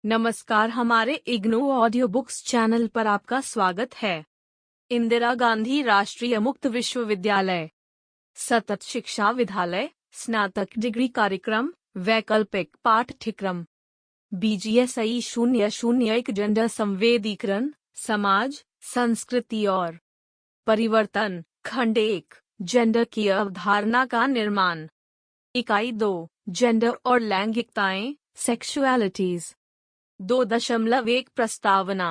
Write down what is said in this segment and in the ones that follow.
नमस्कार, हमारे IGNOU audio books channel पर आपका स्वागत है। इंदिरा गांधी राष्ट्रीय मुक्त विश्वविद्यालय सतत शिक्षा विद्यालय स्नातक डिग्री कार्यक्रम वैकल्पिक पाठ्यक्रम BGSI 001 जेंडर संवेदीकरण समाज संस्कृति और परिवर्तन खंड 1 जेंडर की अवधारणा का निर्माण। इकाई 2 जेंडर और लैंगिकताएं सेक्सुअलिटीज 2.1 प्रस्तावना।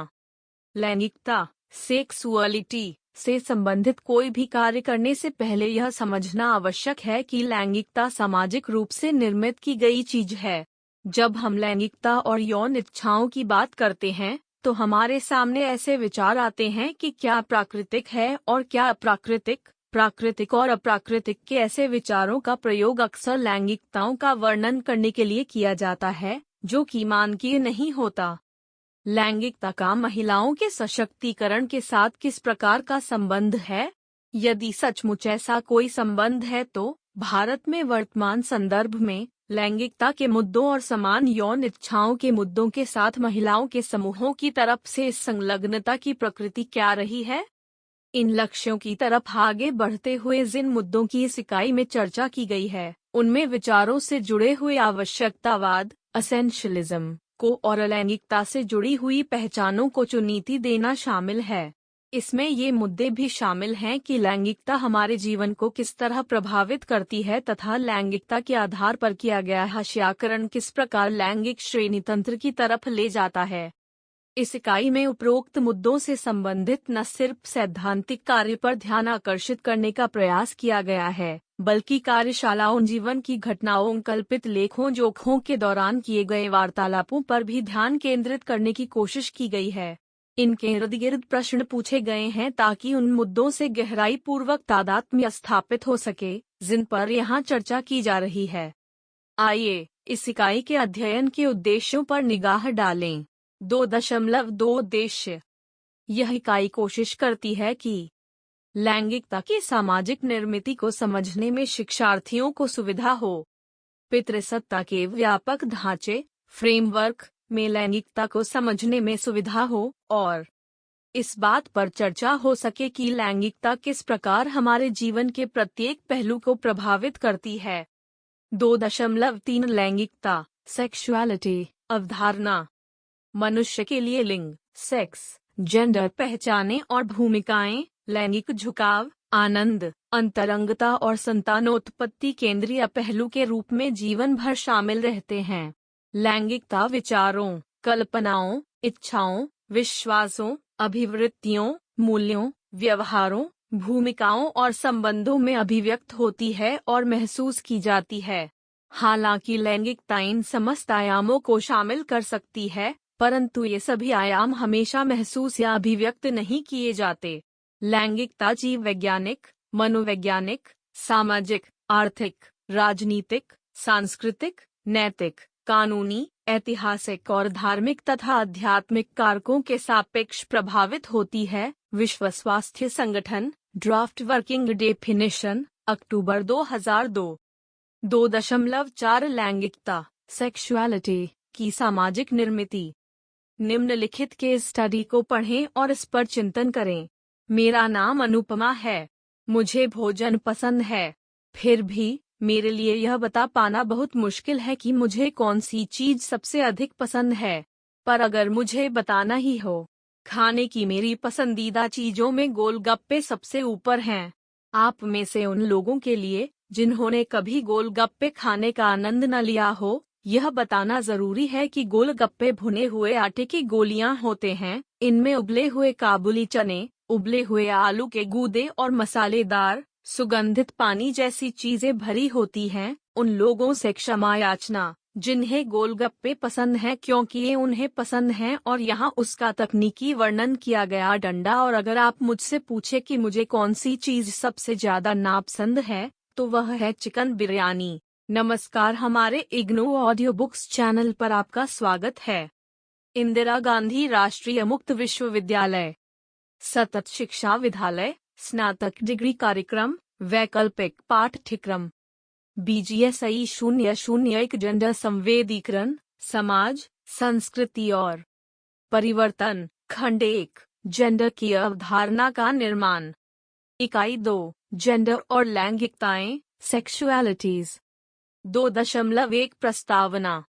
लैंगिकता सेक्सुअलिटी से संबंधित कोई भी कार्य करने से पहले यह समझना आवश्यक है कि लैंगिकता सामाजिक रूप से निर्मित की गई चीज है। जब हम लैंगिकता और यौन इच्छाओं की बात करते हैं तो हमारे सामने ऐसे विचार आते हैं कि क्या प्राकृतिक है और क्या अप्राकृतिक। प्राकृतिक और अप्राकृतिक के ऐसे विचारों का प्रयोग अक्सर लैंगिकताओं का वर्णन करने के लिए किया जाता है, जो कि मानकीय नहीं होता। लैंगिकता का महिलाओं के सशक्तिकरण के साथ किस प्रकार का संबंध है? यदि सचमुच ऐसा कोई संबंध है तो भारत में वर्तमान संदर्भ में लैंगिकता के मुद्दों और समान यौन इच्छाओं के मुद्दों के साथ महिलाओं के समूहों की तरफ से इस संलग्नता की प्रकृति क्या रही है? इन लक्ष्यों की तरफ आगे बढ़ते हुए जिन मुद्दों की इस इकाई में चर्चा की गई है, उनमें विचारों से जुड़े हुए आवश्यकतावाद एसेंशियलिज्म को और लैंगिकता से जुड़ी हुई पहचानों को चुनौती देना शामिल है। इसमें ये मुद्दे भी शामिल हैं कि लैंगिकता हमारे जीवन को किस तरह प्रभावित करती है तथा लैंगिकता के आधार पर किया गया हाशियाकरण किस प्रकार लैंगिक श्रेणी तंत्र की तरफ ले जाता है। इस इकाई में उपरोक्त मुद्दों से संबंधित न सिर्फ सैद्धांतिक कार्य पर ध्यान आकर्षित करने का प्रयास किया गया है, बल्कि कार्यशालाओं जीवन की घटनाओं कल्पित लेखों जोखों के दौरान किए गए वार्तालापों पर भी ध्यान केंद्रित करने की कोशिश की गई है। इनके इर्द गिर्द प्रश्न पूछे गए हैं ताकि उन मुद्दों से गहराई पूर्वक तादात्म्य स्थापित हो सके जिन पर यहाँ चर्चा की जा रही है। आइए इस इकाई के अध्ययन के उद्देश्यों पर निगाह डालें। 2.2 उद्देश्य। यह इकाई कोशिश करती है कि लैंगिकता की सामाजिक निर्मिति को समझने में शिक्षार्थियों को सुविधा हो। पितृसत्ता के व्यापक ढांचे फ्रेमवर्क में लैंगिकता को समझने में सुविधा हो और इस बात पर चर्चा हो सके कि लैंगिकता किस प्रकार हमारे जीवन के प्रत्येक पहलू को प्रभावित करती है। 2.3 लैंगिकता सेक्सुअलिटी अवधारणा। मनुष्य के लिए लिंग सेक्स जेंडर पहचाने और भूमिकाएं लैंगिक झुकाव आनंद अंतरंगता और संतानोत्पत्ति केंद्रीय पहलू के रूप में जीवन भर शामिल रहते हैं। लैंगिकता विचारों कल्पनाओं इच्छाओं विश्वासों अभिवृत्तियों मूल्यों व्यवहारों भूमिकाओं और संबंधों में अभिव्यक्त होती है और महसूस की जाती है। हालांकि लैंगिकता इन समस्त आयामों को शामिल कर सकती है, परंतु ये सभी आयाम हमेशा महसूस या अभिव्यक्त नहीं किए जाते। लैंगिकता जीव वैज्ञानिक मनोवैज्ञानिक सामाजिक आर्थिक राजनीतिक सांस्कृतिक नैतिक कानूनी ऐतिहासिक और धार्मिक तथा आध्यात्मिक कारकों के सापेक्ष प्रभावित होती है। विश्व स्वास्थ्य संगठन ड्राफ्ट वर्किंग डेफिनेशन अक्टूबर 2002। 2.4 लैंगिकता सेक्सुअलिटी की सामाजिक निर्मिति। निम्नलिखित के स्टडी को पढ़ें और इस पर चिंतन करें। मेरा नाम अनुपमा है। मुझे भोजन पसंद है, फिर भी मेरे लिए यह बता पाना बहुत मुश्किल है कि मुझे कौन सी चीज सबसे अधिक पसंद है। पर अगर मुझे बताना ही हो, खाने की मेरी पसंदीदा चीजों में गोलगप्पे सबसे ऊपर हैं। आप में से उन लोगों के लिए जिन्होंने कभी गोलगप्पे खाने का आनंद न लिया हो, यह बताना जरूरी है कि गोलगप्पे भुने हुए आटे की गोलियां होते हैं। इनमें उबले हुए काबुली चने, उबले हुए आलू के गूदे और मसालेदार सुगंधित पानी जैसी चीजें भरी होती हैं। उन लोगों से क्षमा याचना जिन्हें गोलगप्पे पसंद हैं, क्योंकि ये उन्हें पसंद हैं और यहाँ उसका तकनीकी वर्णन किया गया डंडा। और अगर आप मुझसे पूछे कि मुझे कौन सी चीज सबसे ज्यादा नापसंद है, तो वह है चिकन बिरयानी। नमस्कार, हमारे इग्नू ऑडियो बुक्स चैनल पर आपका स्वागत है। इंदिरा गांधी राष्ट्रीय मुक्त विश्वविद्यालय सतत शिक्षा विद्यालय स्नातक डिग्री कार्यक्रम वैकल्पिक पाठ्यक्रम BGSI 001 जेंडर संवेदीकरण समाज, संस्कृति और परिवर्तन। खंड 1, जेंडर की अवधारणा का निर्माण। इकाई 2, जेंडर और लैंगिकताएं, सेक्सुअलिटीज। 2.1 प्रस्तावना।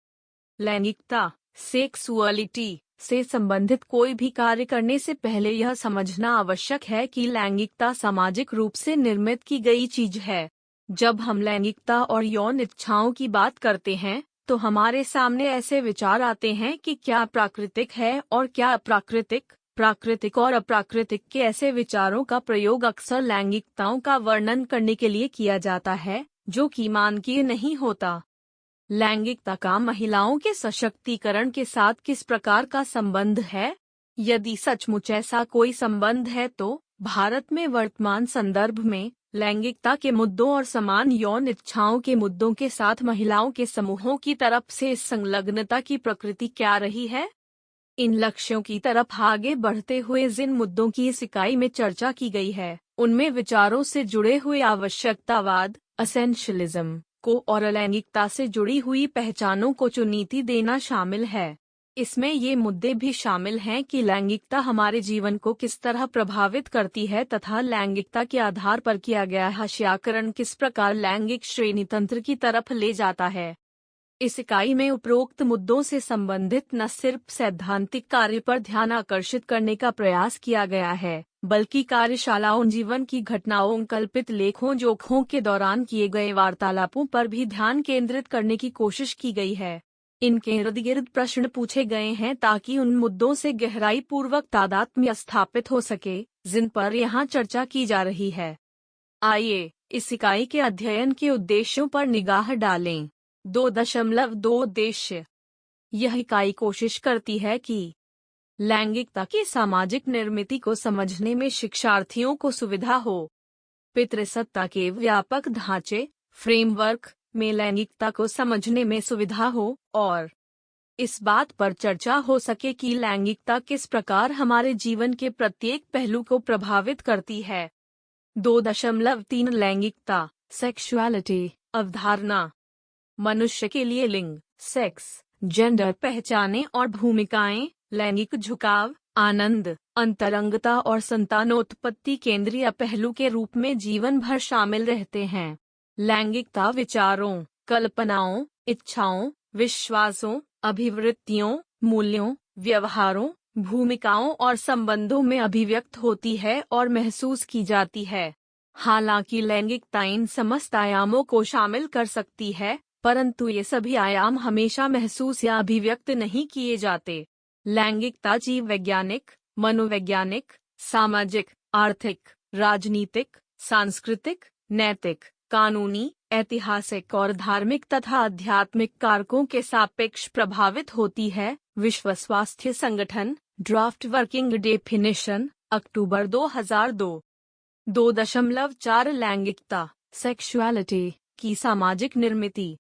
लैंगिकता, सेक्सुअलिटी से संबंधित कोई भी कार्य करने से पहले यह समझना आवश्यक है कि लैंगिकता सामाजिक रूप से निर्मित की गई चीज है। जब हम लैंगिकता और यौन इच्छाओं की बात करते हैं तो हमारे सामने ऐसे विचार आते हैं कि क्या प्राकृतिक है और क्या अप्राकृतिक। प्राकृतिक और अप्राकृतिक के ऐसे विचारों का प्रयोग अक्सर लैंगिकताओं का वर्णन करने के लिए किया जाता है, जो कि मानकीय नहीं होता। लैंगिकता का महिलाओं के सशक्तिकरण के साथ किस प्रकार का संबंध है? यदि सचमुच ऐसा कोई संबंध है तो भारत में वर्तमान संदर्भ में लैंगिकता के मुद्दों और समान यौन इच्छाओं के मुद्दों के साथ महिलाओं के समूहों की तरफ से इस संलग्नता की प्रकृति क्या रही है? इन लक्ष्यों की तरफ आगे बढ़ते हुए जिन मुद्दों की इस इकाई में चर्चा की गई है, उनमें विचारों से जुड़े हुए आवश्यकतावाद, एसेंशियलिज्म को और लैंगिकता से जुड़ी हुई पहचानों को चुनौती देना शामिल है। इसमें ये मुद्दे भी शामिल हैं कि लैंगिकता हमारे जीवन को किस तरह प्रभावित करती है तथा लैंगिकता के आधार पर किया गया हाशियाकरण किस प्रकार लैंगिक श्रेणी तंत्र की तरफ ले जाता है। इस इकाई में उपरोक्त मुद्दों से संबंधित न सिर्फ सैद्धांतिक कार्य पर ध्यान आकर्षित करने का प्रयास किया गया है, बल्कि कार्यशालाओं, जीवन की घटनाओं, कल्पित लेखों, जोखों के दौरान किए गए वार्तालापों पर भी ध्यान केंद्रित करने की कोशिश की गई है। इनके इर्द गिर्द प्रश्न पूछे गए हैं ताकि उन मुद्दों से गहराई पूर्वक तादात्म्य स्थापित हो सके जिन पर यहाँ चर्चा की जा रही है। आइए इस इकाई के अध्ययन के उद्देश्यों पर निगाह डालें। 2.2 उद्देश्य। यह इकाई कोशिश करती है कि लैंगिकता की सामाजिक निर्मिति को समझने में शिक्षार्थियों को सुविधा हो। पितृसत्ता के व्यापक ढांचे, फ्रेमवर्क में लैंगिकता को समझने में सुविधा हो और इस बात पर चर्चा हो सके कि लैंगिकता किस प्रकार हमारे जीवन के प्रत्येक पहलू को प्रभावित करती है। 2.3 लैंगिकता, सेक्सुअलिटी, अवधारणा। मनुष्य के लिए लिंग, सेक्स, जेंडर पहचाने और भूमिकाएं, लैंगिक झुकाव, आनंद, अंतरंगता और संतानोत्पत्ति केंद्रीय पहलू के रूप में जीवन भर शामिल रहते हैं। लैंगिकता विचारों, कल्पनाओं, इच्छाओं, विश्वासों, अभिवृत्तियों, मूल्यों, व्यवहारों, भूमिकाओं और संबंधों में अभिव्यक्त होती है और महसूस की जाती है। हालांकि लैंगिकता इन समस्त आयामों को शामिल कर सकती है, परंतु ये सभी आयाम हमेशा महसूस या अभिव्यक्त नहीं किए जाते। लैंगिकता जीव वैज्ञानिक, मनोवैज्ञानिक, सामाजिक, आर्थिक, राजनीतिक, सांस्कृतिक, नैतिक, कानूनी, ऐतिहासिक और धार्मिक तथा आध्यात्मिक कारकों के सापेक्ष प्रभावित होती है। विश्व स्वास्थ्य संगठन, ड्राफ्ट वर्किंग डेफिनेशन, अक्टूबर 2002। 2.4 लैंगिकता, सेक्सुअलिटी की सामाजिक निर्मिति।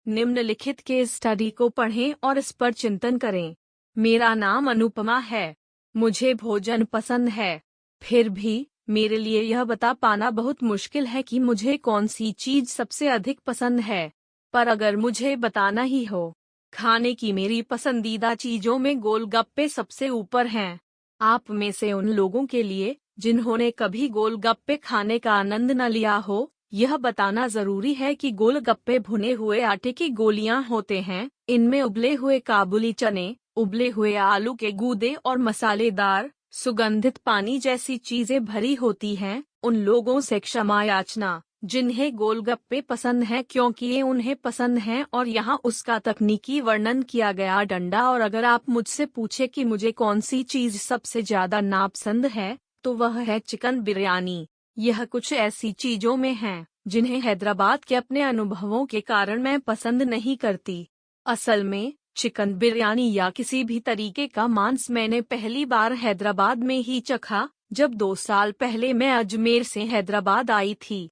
निम्नलिखित के स्टडी को पढ़ें और इस पर चिंतन करें। मेरा नाम अनुपमा है। मुझे भोजन पसंद है, फिर भी मेरे लिए यह बता पाना बहुत मुश्किल है कि मुझे कौन सी चीज सबसे अधिक पसंद है। पर अगर मुझे बताना ही हो, खाने की मेरी पसंदीदा चीजों में गोलगप्पे सबसे ऊपर हैं। आप में से उन लोगों के लिए जिन्होंने कभी गोलगप्पे खाने का आनंद न लिया हो, यह बताना जरूरी है कि गोलगप्पे भुने हुए आटे की गोलियां होते हैं। इनमें उबले हुए काबुली चने, उबले हुए आलू के गूदे और मसालेदार सुगंधित पानी जैसी चीजें भरी होती हैं। उन लोगों से क्षमा याचना जिन्हें गोलगप्पे पसंद हैं, क्योंकि ये उन्हें पसंद हैं और यहाँ उसका तकनीकी वर्णन किया गया डंडा। और अगर आप मुझसे पूछे कि मुझे कौन सी चीज सबसे ज्यादा नापसंद है, तो वह है चिकन बिरयानी। यह कुछ ऐसी चीजों में है जिन्हें हैदराबाद के अपने अनुभवों के कारण मैं पसंद नहीं करती। असल में चिकन बिरयानी या किसी भी तरीके का मांस मैंने पहली बार हैदराबाद में ही चखा, जब 2 साल पहले मैं अजमेर से हैदराबाद आई थी।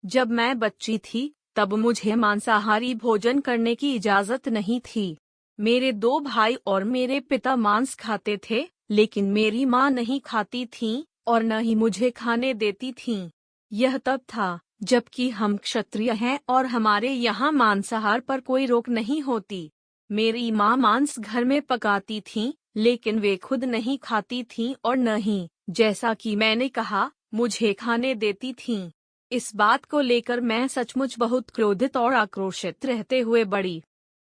जब मैं बच्ची थी तब मुझे मांसाहारी भोजन करने की इजाजत नहीं थी। मेरे 2 भाई और मेरे पिता मांस खाते थे, लेकिन मेरी माँ नहीं खाती थीं और न ही मुझे खाने देती थीं। यह तब था जबकि हम क्षत्रिय हैं और हमारे यहाँ मांसाहार पर कोई रोक नहीं होती। मेरी माँ मांस घर में पकाती थीं, लेकिन वे खुद नहीं खाती थीं और न ही, जैसा कि मैंने कहा, मुझे खाने देती थीं। इस बात को लेकर मैं सचमुच बहुत क्रोधित और आक्रोशित रहते हुए बड़ी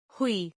हुई।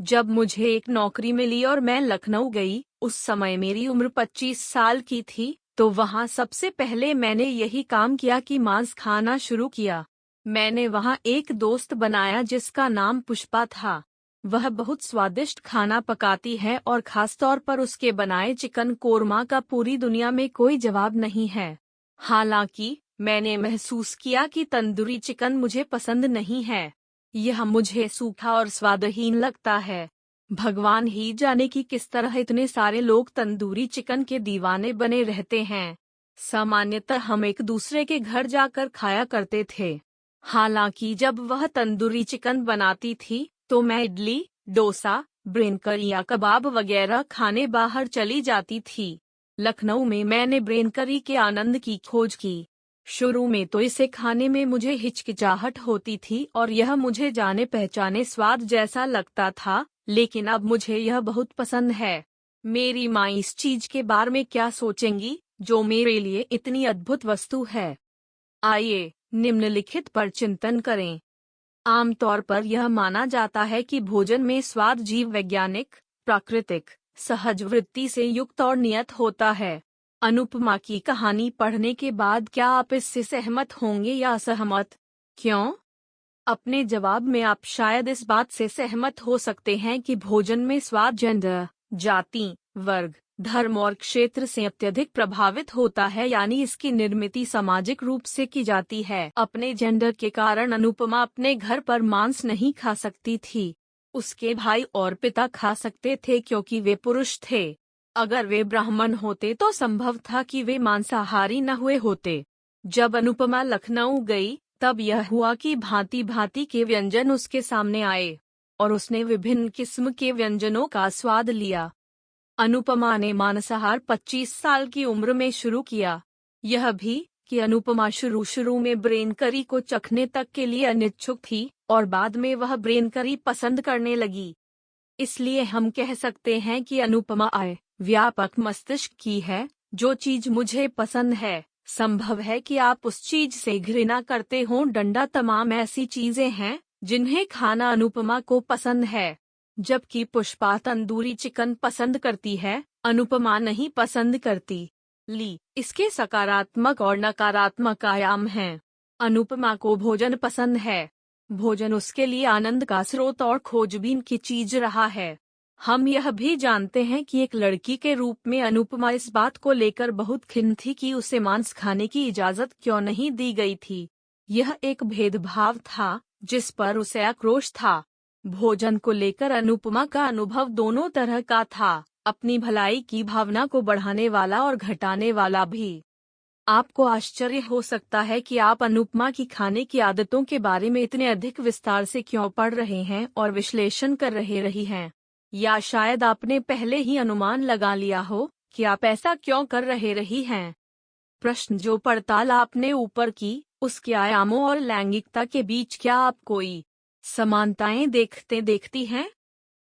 जब मुझे एक नौकरी मिली और मैं लखनऊ गई, उस समय मेरी उम्र 25 साल की थी, तो वहाँ सबसे पहले मैंने यही काम किया कि मांस खाना शुरू किया। मैंने वहाँ एक दोस्त बनाया जिसका नाम पुष्पा था। वह बहुत स्वादिष्ट खाना पकाती है और खास तौर पर उसके बनाए चिकन कोरमा का पूरी दुनिया में कोई जवाब नहीं है। हालांकि मैंने महसूस किया कि तंदूरी चिकन मुझे पसंद नहीं है। यह मुझे सूखा और स्वादहीन लगता है। भगवान ही जाने कि किस तरह इतने सारे लोग तंदूरी चिकन के दीवाने बने रहते हैं। सामान्यतः हम एक दूसरे के घर जाकर खाया करते थे। हालांकि जब वह तंदूरी चिकन बनाती थी, तो मैं इडली, डोसा, ब्रेन करी या कबाब वगैरह खाने बाहर चली जाती थी। लखनऊ में मैंने ब्रेन करी के आनंद की खोज की। शुरू में तो इसे खाने में मुझे हिचकिचाहट होती थी और यह मुझे जाने पहचाने स्वाद जैसा लगता था, लेकिन अब मुझे यह बहुत पसंद है। मेरी माँ इस चीज के बारे में क्या सोचेंगी, जो मेरे लिए इतनी अद्भुत वस्तु है। आइए निम्नलिखित पर चिंतन करें। आमतौर पर यह माना जाता है कि भोजन में स्वाद जीव वैज्ञानिक, प्राकृतिक, सहज वृत्ति से युक्त और नियत होता है। अनुपमा की कहानी पढ़ने के बाद क्या आप इससे सहमत होंगे या असहमत? क्यों? अपने जवाब में आप शायद इस बात से सहमत हो सकते हैं कि भोजन में स्वाद जेंडर, जाति, वर्ग, धर्म और क्षेत्र से अत्यधिक प्रभावित होता है, यानी इसकी निर्मित सामाजिक रूप से की जाती है। अपने जेंडर के कारण अनुपमा अपने घर पर मांस नहीं खा सकती थी। उसके भाई और पिता खा सकते थे क्योंकि वे पुरुष थे। अगर वे ब्राह्मण होते तो संभव था कि वे मांसाहारी न हुए होते। जब अनुपमा लखनऊ गई, तब यह हुआ कि भांति भांति के व्यंजन उसके सामने आए और उसने विभिन्न किस्म के व्यंजनों का स्वाद लिया। अनुपमा ने मांसाहार 25 साल की उम्र में शुरू किया। यह भी कि अनुपमा शुरू में ब्रेन करी को चखने तक के लिए अनिच्छुक थी और बाद में वह ब्रेन करी पसंद करने लगी। इसलिए हम कह सकते हैं कि अनुपमा व्यापक मस्तिष्क की है। जो चीज मुझे पसंद है, संभव है कि आप उस चीज से घृणा करते हो। डंडा तमाम ऐसी चीजें हैं जिन्हें खाना अनुपमा को पसंद है। जबकि पुष्पा तंदूरी चिकन पसंद करती है, अनुपमा नहीं पसंद करती। इसके सकारात्मक और नकारात्मक आयाम हैं। अनुपमा को भोजन पसंद है। भोजन उसके लिए आनंद का स्रोत और खोजबीन की चीज रहा है। हम यह भी जानते हैं कि एक लड़की के रूप में अनुपमा इस बात को लेकर बहुत खिन्न थी कि उसे मांस खाने की इजाजत क्यों नहीं दी गई थी। यह एक भेदभाव था जिस पर उसे आक्रोश था। भोजन को लेकर अनुपमा का अनुभव दोनों तरह का था, अपनी भलाई की भावना को बढ़ाने वाला और घटाने वाला भी। आपको आश्चर्य हो सकता है कि आप अनुपमा की खाने की आदतों के बारे में इतने अधिक विस्तार से क्यों पढ़ रहे हैं और विश्लेषण कर रही हैं। या शायद आपने पहले ही अनुमान लगा लिया हो कि आप ऐसा क्यों कर रही हैं। प्रश्न जो पड़ताल आपने ऊपर की, उसके आयामों और लैंगिकता के बीच क्या आप कोई समानताएं देखती हैं?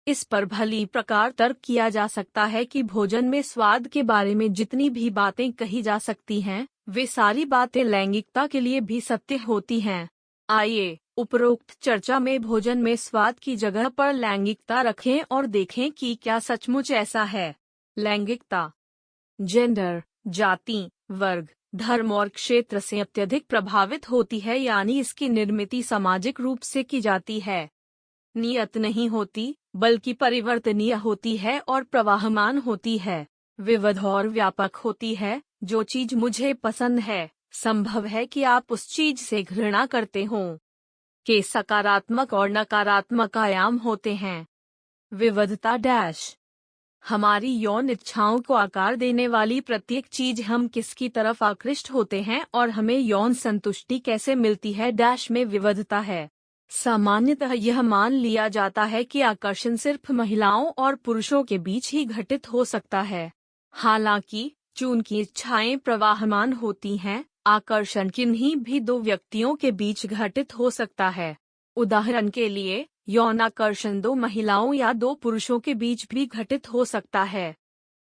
इस पर भली प्रकार तर्क किया जा सकता है कि भोजन में स्वाद के बारे में जितनी भी बातें कही जा सकती हैं, वे सारी बातें लैंगिकता के लिए भी सत्य होती हैं। आइए उपरोक्त चर्चा में भोजन में स्वाद की जगह पर लैंगिकता रखें और देखें कि क्या सचमुच ऐसा है। लैंगिकता जेंडर, जाति, वर्ग, धर्म और क्षेत्र से अत्यधिक प्रभावित होती है, यानी इसकी निर्मित सामाजिक रूप से की जाती है। नियत नहीं होती, बल्कि परिवर्तनीय होती है और प्रवाहमान होती है। विविध और व्यापक होती है। जो चीज मुझे पसंद है, संभव है कि आप उस चीज से घृणा करते हो। के सकारात्मक और नकारात्मक आयाम होते हैं। विविधता डैश हमारी यौन इच्छाओं को आकार देने वाली प्रत्येक चीज हम किसकी तरफ आकृष्ट होते हैं और हमें यौन संतुष्टि कैसे मिलती है डैश में विविधता है। सामान्यतः यह मान लिया जाता है कि आकर्षण सिर्फ महिलाओं और पुरुषों के बीच ही घटित हो सकता है। हालांकि चूंकि इच्छाएं प्रवाहमान होती हैं, आकर्षण किन्हीं भी दो व्यक्तियों के बीच घटित हो सकता है। उदाहरण के लिए, यौनाकर्षण दो महिलाओं या दो पुरुषों के बीच भी घटित हो सकता है।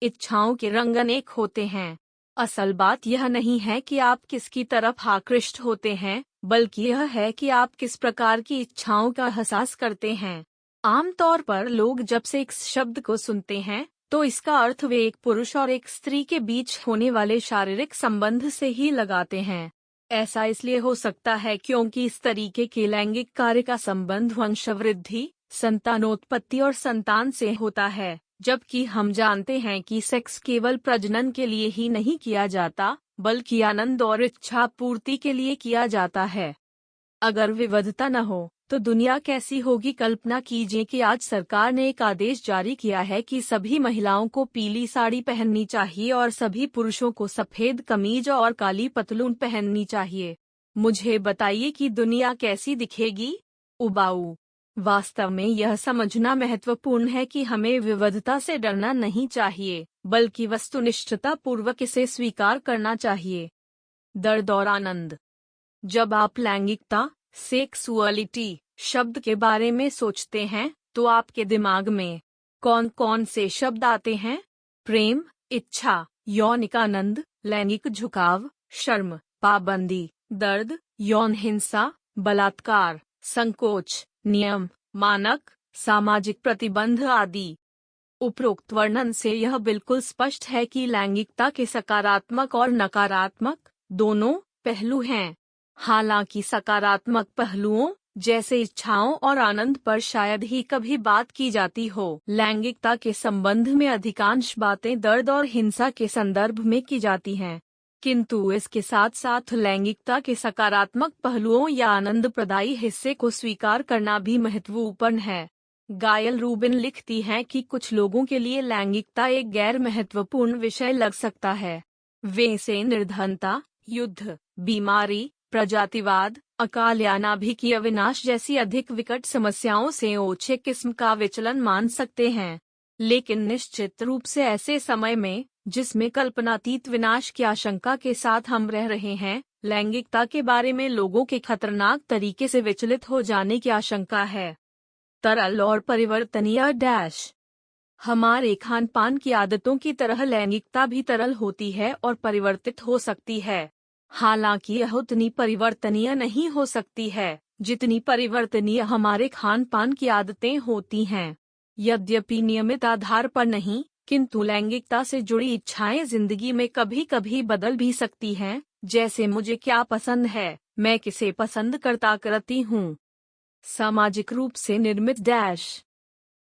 इच्छाओं के रंग अनेक होते हैं। असल बात यह नहीं है कि आप किसकी तरफ आकृष्ट होते हैं, बल्कि यह है कि आप किस प्रकार की इच्छाओं का एहसास करते हैं। आमतौर पर लोग जब सेक्स शब्द को सुनते हैं तो इसका अर्थ वे एक पुरुष और एक स्त्री के बीच होने वाले शारीरिक संबंध से ही लगाते हैं। ऐसा इसलिए हो सकता है क्योंकि इस तरीके के लैंगिक कार्य का संबंध वंशवृद्धि, संतानोत्पत्ति और संतान से होता है, जबकि हम जानते हैं कि सेक्स केवल प्रजनन के लिए ही नहीं किया जाता, बल्कि आनंद और इच्छा पूर्ति के लिए किया जाता है। अगर विविधता न हो तो दुनिया कैसी होगी। कल्पना कीजिए कि आज सरकार ने एक आदेश जारी किया है कि सभी महिलाओं को पीली साड़ी पहननी चाहिए और सभी पुरुषों को सफेद कमीज और काली पतलून पहननी चाहिए। मुझे बताइए कि दुनिया कैसी दिखेगी? उबाऊ। वास्तव में यह समझना महत्वपूर्ण है कि हमें विविधता से डरना नहीं चाहिए, बल्कि वस्तुनिष्ठता पूर्वक इसे स्वीकार करना चाहिए। दर्द और आनंद। जब आप लैंगिकता, सेक्सुअलिटी शब्द के बारे में सोचते हैं तो आपके दिमाग में कौन कौन से शब्द आते हैं? प्रेम, इच्छा, यौनिक आनंद, लैंगिक झुकाव, शर्म, पाबंदी, दर्द, यौन हिंसा, बलात्कार, संकोच, नियम, मानक, सामाजिक प्रतिबंध आदि। उपरोक्त वर्णन से यह बिल्कुल स्पष्ट है कि लैंगिकता के सकारात्मक और नकारात्मक दोनों पहलू हैं। हालांकि सकारात्मक पहलुओं जैसे इच्छाओं और आनंद पर शायद ही कभी बात की जाती हो, लैंगिकता के संबंध में अधिकांश बातें दर्द और हिंसा के संदर्भ में की जाती हैं। किंतु इसके साथ साथ लैंगिकता के सकारात्मक पहलुओं या आनंद प्रदायी हिस्से को स्वीकार करना भी महत्वपूर्ण है। गायल रूबिन लिखती हैं कि कुछ लोगों के लिए लैंगिकता एक गैर महत्वपूर्ण विषय लग सकता है। वे इसे निर्धनता, युद्ध, बीमारी, प्रजातिवाद, अकाल या नाभिकीय विनाश जैसी अधिक विकट समस्याओं से ओछे किस्म का विचलन मान सकते हैं। लेकिन निश्चित रूप से ऐसे समय में जिसमें कल्पनातीत विनाश की आशंका के साथ हम रह रहे हैं, लैंगिकता के बारे में लोगों के खतरनाक तरीके से विचलित हो जाने की आशंका है। तरल और परिवर्तनीय डैश। हमारे खान पान की आदतों की तरह लैंगिकता भी तरल होती है और परिवर्तित हो सकती है। हालांकि यह उतनी परिवर्तनीय नहीं हो सकती है जितनी परिवर्तनीय हमारे खान पान की आदतें होती हैं। यद्यपि नियमित आधार पर नहीं, किंतु लैंगिकता से जुड़ी इच्छाएं जिंदगी में कभी कभी बदल भी सकती हैं, जैसे मुझे क्या पसंद है, मैं किसे पसंद करती हूँ। सामाजिक रूप से निर्मित डैश।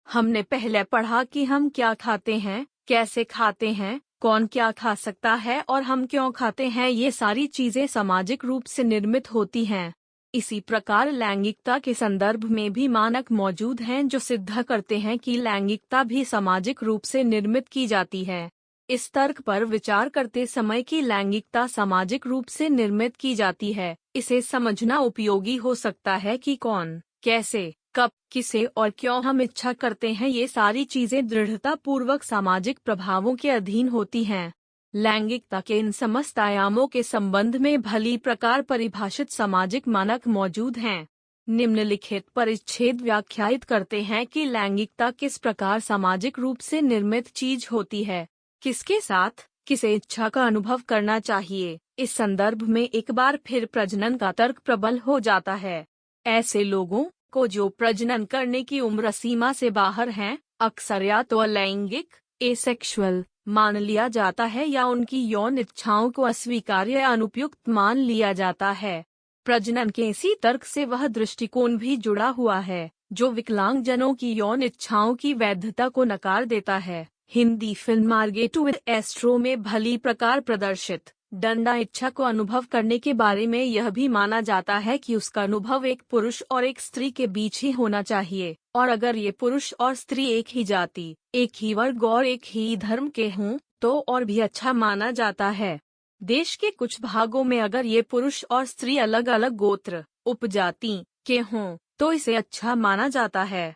हमने पहले पढ़ा कि हम क्या खाते हैं, कैसे खाते हैं, कौन क्या खा सकता है और हम क्यों खाते हैं। ये सारी चीजें सामाजिक रूप से निर्मित होती हैं। इसी प्रकार लैंगिकता के संदर्भ में भी मानक मौजूद हैं जो सिद्ध करते हैं कि लैंगिकता भी सामाजिक रूप से निर्मित की जाती है। इस तर्क पर विचार करते समय कि लैंगिकता सामाजिक रूप से निर्मित की जाती है, इसे समझना उपयोगी हो सकता है कि कौन, कैसे, कब, किसे और क्यों हम इच्छा करते हैं। ये सारी चीजें दृढ़ता पूर्वक सामाजिक प्रभावों के अधीन होती हैं। लैंगिकता के इन समस्त आयामों के संबंध में भली प्रकार परिभाषित सामाजिक मानक मौजूद हैं। निम्नलिखित परिच्छेद व्याख्यायित करते हैं कि लैंगिकता किस प्रकार सामाजिक रूप से निर्मित चीज होती है, किसके साथ किसे इच्छा का अनुभव करना चाहिए। इस संदर्भ में एक बार फिर प्रजनन का तर्क प्रबल हो जाता है। ऐसे लोगों को जो प्रजनन करने की उम्र सीमा से बाहर हैं, अक्सर या तो अलैंगिक, एसेक्सुअल मान लिया जाता है या उनकी यौन इच्छाओं को अस्वीकार्य या अनुपयुक्त मान लिया जाता है। प्रजनन के इसी तर्क से वह दृष्टिकोण भी जुड़ा हुआ है जो विकलांगजनों की यौन इच्छाओं की वैधता को नकार देता है। Hindi film Margaret with astro में भली प्रकार प्रदर्शित डंडा इच्छा को अनुभव करने के बारे में यह भी माना जाता है कि उसका अनुभव एक पुरुष और एक स्त्री के बीच ही होना चाहिए, और अगर ये पुरुष और स्त्री एक ही जाति, एक ही वर्ग और एक ही धर्म के हों तो और भी अच्छा माना जाता है। देश के कुछ भागों में अगर ये पुरुष और स्त्री अलग अलग गोत्र, उपजाति के हों तो इसे अच्छा माना जाता है।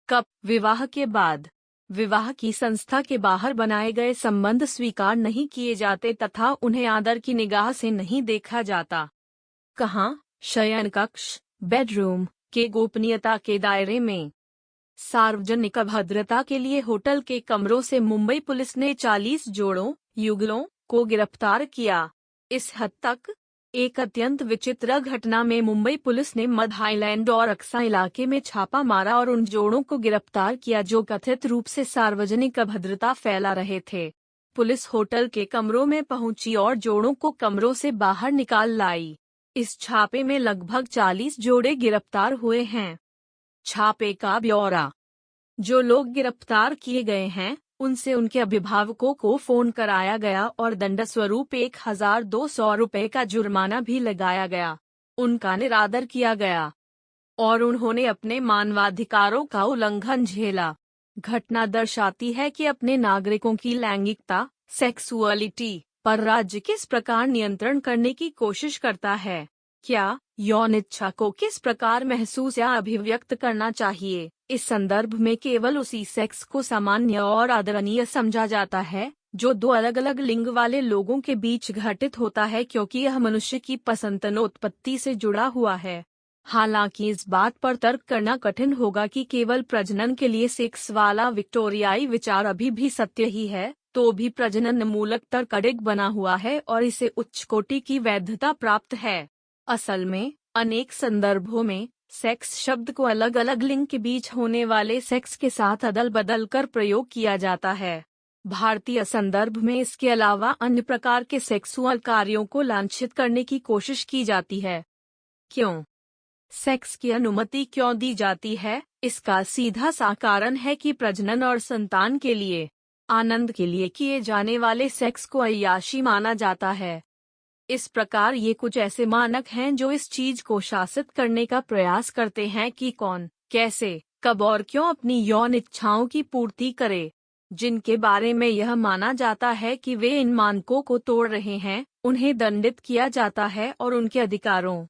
कब? विवाह के बाद। विवाह की संस्था के बाहर बनाए गए संबंध स्वीकार नहीं किए जाते तथा उन्हें आदर की निगाह से नहीं देखा जाता। कहाँ? शयन कक्ष, बेडरूम, के गोपनीयता के दायरे में। सार्वजनिक अभद्रता के लिए होटल के कमरों से मुंबई पुलिस ने 40 जोड़ों युगलों को गिरफ्तार किया। इस हद तक एक अत्यंत विचित्र घटना में मुंबई पुलिस ने मड आइलैंड और अक्सा इलाके में छापा मारा और उन जोड़ों को गिरफ्तार किया जो कथित रूप से सार्वजनिक अभद्रता फैला रहे थे। पुलिस होटल के कमरों में पहुंची और जोड़ों को कमरों से बाहर निकाल लाई। इस छापे में लगभग 40 जोड़े गिरफ्तार हुए हैं। छापे का ब्यौरा। जो लोग गिरफ्तार किए गए हैं उनसे उनके अभिभावकों को फोन कराया गया और दंड स्वरूप 1200 रुपये का जुर्माना भी लगाया गया। उनका निरादर किया गया और उन्होंने अपने मानवाधिकारों का उल्लंघन झेला। घटना दर्शाती है कि अपने नागरिकों की लैंगिकता, सेक्सुअलिटी पर राज्य किस प्रकार नियंत्रण करने की कोशिश करता है। क्या यौन इच्छा को किस प्रकार महसूस या अभिव्यक्त करना चाहिए। इस संदर्भ में केवल उसी सेक्स को सामान्य और आदरणीय समझा जाता है जो दो अलग अलग लिंग वाले लोगों के बीच घटित होता है, क्योंकि यह मनुष्य की पसंदनोत्पत्ति से जुड़ा हुआ है। हालांकि इस बात पर तर्क करना कठिन होगा कि केवल प्रजनन के लिए सेक्स वाला विक्टोरियाई विचार अभी भी सत्य ही है, तो भी प्रजनन मूलक तर्क अडिग बना हुआ है और इसे उच्च कोटि की वैधता प्राप्त है। असल में अनेक संदर्भों में सेक्स शब्द को अलग अलग लिंग के बीच होने वाले सेक्स के साथ अदल बदल कर प्रयोग किया जाता है। भारतीय संदर्भ में इसके अलावा अन्य प्रकार के सेक्सुअल कार्यों को लांछित करने की कोशिश की जाती है। क्यों सेक्स की अनुमति क्यों दी जाती है? इसका सीधा सा कारण है कि प्रजनन और संतान के लिए, आनंद के लिए किए जाने वाले सेक्स को अय्याशी माना जाता है। इस प्रकार ये कुछ ऐसे मानक हैं जो इस चीज को शासित करने का प्रयास करते हैं कि कौन, कैसे, कब और क्यों अपनी यौन इच्छाओं की पूर्ति करे। जिनके बारे में यह माना जाता है कि वे इन मानकों को तोड़ रहे हैं, उन्हें दंडित किया जाता है और उनके अधिकारों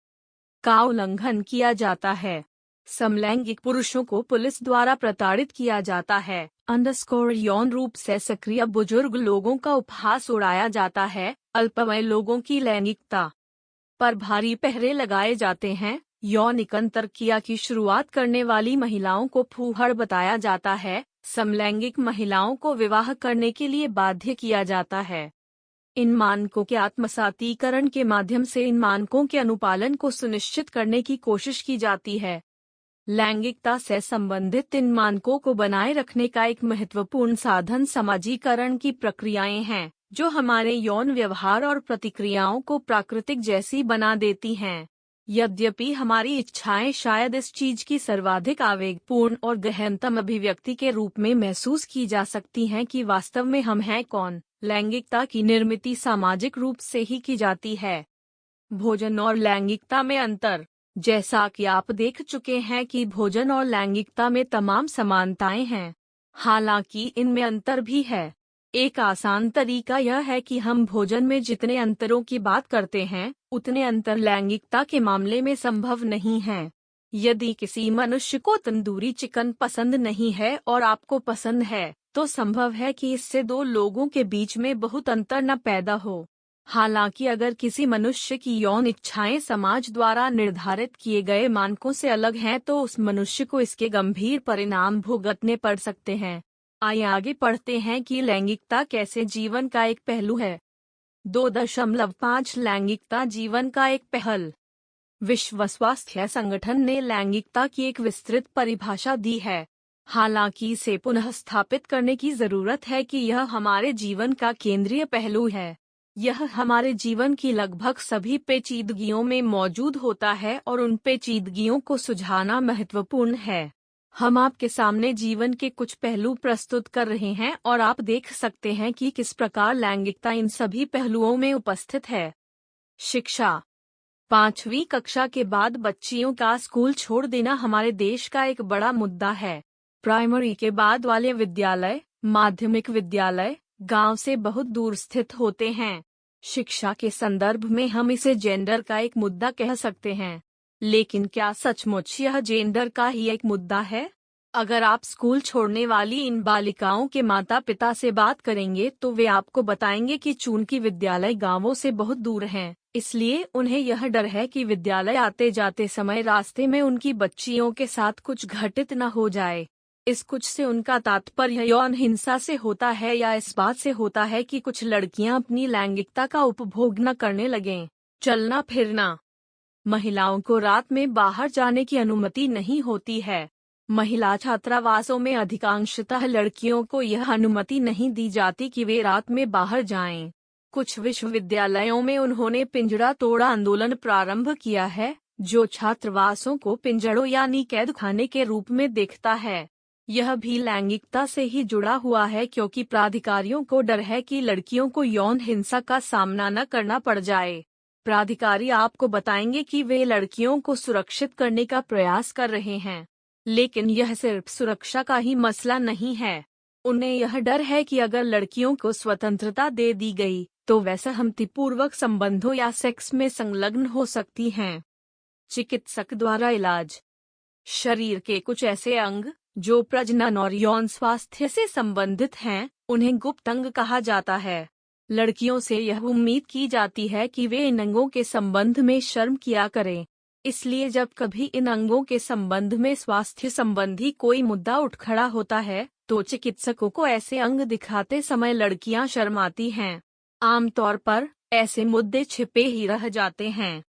का उल्लंघन किया जाता है। समलैंगिक पुरुषों को पुलिस द्वारा प्रताड़ित किया जाता है। यौन रूप से सक्रिय बुजुर्ग लोगों का उपहास उड़ाया जाता है। अल्पवयी लोगों की लैंगिकता पर भारी पहरे लगाए जाते हैं। यौनिक अंतरक्रिया की शुरुआत करने वाली महिलाओं को फूहड़ बताया जाता है। समलैंगिक महिलाओं को विवाह करने के लिए बाध्य किया जाता है। इन मानकों के आत्मसातीकरण के माध्यम से इन मानकों के अनुपालन को सुनिश्चित करने की कोशिश की जाती है। लैंगिकता से संबंधित इन मानकों को बनाए रखने का एक महत्वपूर्ण साधन समाजीकरण की प्रक्रियाएं हैं, जो हमारे यौन व्यवहार और प्रतिक्रियाओं को प्राकृतिक जैसी बना देती हैं। यद्यपि हमारी इच्छाएं शायद इस चीज की सर्वाधिक आवेगपूर्ण और गहनतम अभिव्यक्ति के रूप में महसूस की जा सकती हैं कि वास्तव में हम हैं कौन, लैंगिकता की निर्मिति सामाजिक रूप से ही की जाती है। भोजन और लैंगिकता में अंतर। जैसा कि आप देख चुके हैं कि भोजन और लैंगिकता में तमाम समानताएं हैं, हालांकि इनमें अंतर भी है। एक आसान तरीका यह है कि हम भोजन में जितने अंतरों की बात करते हैं, उतने अंतर लैंगिकता के मामले में संभव नहीं हैं। यदि किसी मनुष्य को तंदूरी चिकन पसंद नहीं है और आपको पसंद है, तो संभव है कि इससे दो लोगों के बीच में बहुत अंतर न पैदा हो। हालांकि अगर किसी मनुष्य की यौन इच्छाएं समाज द्वारा निर्धारित किए गए मानकों से अलग हैं, तो उस मनुष्य को इसके गंभीर परिणाम भुगतने पड़ सकते हैं। आइए आगे पढ़ते हैं कि लैंगिकता कैसे जीवन का एक पहलू है। 2.5 लैंगिकता जीवन का एक पहल। विश्व स्वास्थ्य संगठन ने लैंगिकता की एक विस्तृत परिभाषा दी है। हालांकि इसे पुनः स्थापित करने की जरूरत है कि यह हमारे जीवन का केंद्रीय पहलू है। यह हमारे जीवन की लगभग सभी पेचीदगियों में मौजूद होता है और उन पेचीदगियों को सुलझाना महत्वपूर्ण है। हम आपके सामने जीवन के कुछ पहलू प्रस्तुत कर रहे हैं और आप देख सकते हैं कि किस प्रकार लैंगिकता इन सभी पहलुओं में उपस्थित है। शिक्षा। 5वीं कक्षा के बाद बच्चियों का स्कूल छोड़ देना हमारे देश का एक बड़ा मुद्दा है। प्राइमरी के बाद वाले विद्यालय, माध्यमिक विद्यालय गांव से बहुत दूर स्थित होते हैं। शिक्षा के संदर्भ में हम इसे जेंडर का एक मुद्दा कह सकते हैं, लेकिन क्या सचमुच यह जेंडर का ही एक मुद्दा है? अगर आप स्कूल छोड़ने वाली इन बालिकाओं के माता पिता से बात करेंगे तो वे आपको बताएंगे कि चूंकि विद्यालय गांवों से बहुत दूर हैं, इसलिए उन्हें यह डर है कि विद्यालय आते जाते समय रास्ते में उनकी बच्चियों के साथ कुछ घटित न हो जाए। इस कुछ से उनका तात्पर्य यौन हिंसा से होता है या इस बात से होता है कि कुछ लड़कियां अपनी लैंगिकता का उपभोग न करने लगें। चलना फिरना। महिलाओं को रात में बाहर जाने की अनुमति नहीं होती है। महिला छात्रावासों में अधिकांशतः लड़कियों को यह अनुमति नहीं दी जाती कि वे रात में बाहर जाएं। कुछ विश्वविद्यालयों में उन्होंने पिंजड़ा तोड़ आंदोलन प्रारंभ किया है, जो छात्रावासों को पिंजड़ों यानी कैद खाने के रूप में देखता है। यह भी लैंगिकता से ही जुड़ा हुआ है, क्योंकि प्राधिकारियों को डर है कि लड़कियों को यौन हिंसा का सामना न करना पड़ जाए। प्राधिकारी आपको बताएंगे कि वे लड़कियों को सुरक्षित करने का प्रयास कर रहे हैं, लेकिन यह सिर्फ सुरक्षा का ही मसला नहीं है। उन्हें यह डर है कि अगर लड़कियों को स्वतंत्रता दे दी गई तो वे सहमतिपूर्वक संबंधों या सेक्स में संलग्न हो सकती हैं। चिकित्सक द्वारा इलाज। शरीर के कुछ ऐसे अंग जो प्रजनन और यौन स्वास्थ्य से संबंधित हैं, उन्हें गुप्त अंग कहा जाता है। लड़कियों से यह उम्मीद की जाती है कि वे इन अंगों के संबंध में शर्म किया करें। इसलिए जब कभी इन अंगों के संबंध में स्वास्थ्य संबंधी कोई मुद्दा उठ खड़ा होता है, तो चिकित्सकों को ऐसे अंग दिखाते समय लड़कियां शर्माती हैं। आमतौर पर ऐसे मुद्दे छिपे ही रह जाते हैं।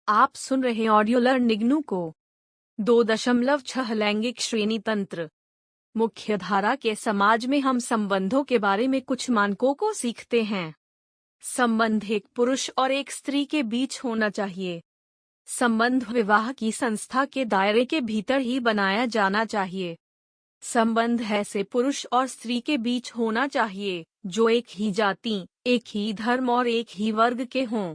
आप सुन रहे ऑडियो लर्निंग को 2.6 लैंगिक श्रेणी तंत्र। मुख्य धारा के समाज में हम संबंधों के बारे में कुछ मानकों को सीखते हैं। संबंध एक पुरुष और एक स्त्री के बीच होना चाहिए। संबंध विवाह की संस्था के दायरे के भीतर ही बनाया जाना चाहिए। संबंध ऐसे पुरुष और स्त्री के बीच होना चाहिए जो एक ही जाति, एक ही धर्म और एक ही वर्ग के हों।